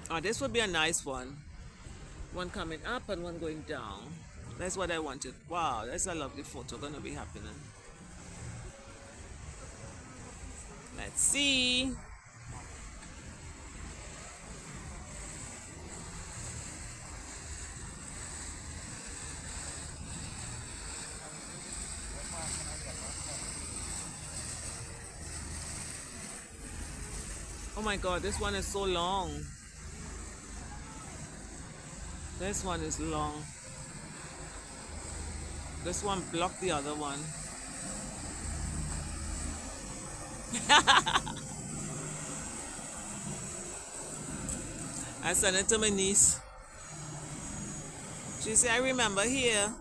Oh, this would be a nice one. One coming up and one going down. That's what I wanted. Wow, that's a lovely photo gonna be happening. Let's see. Oh my god, this one is so long. This one is long. This one blocked the other one. I sent it to my niece. She said, I remember here.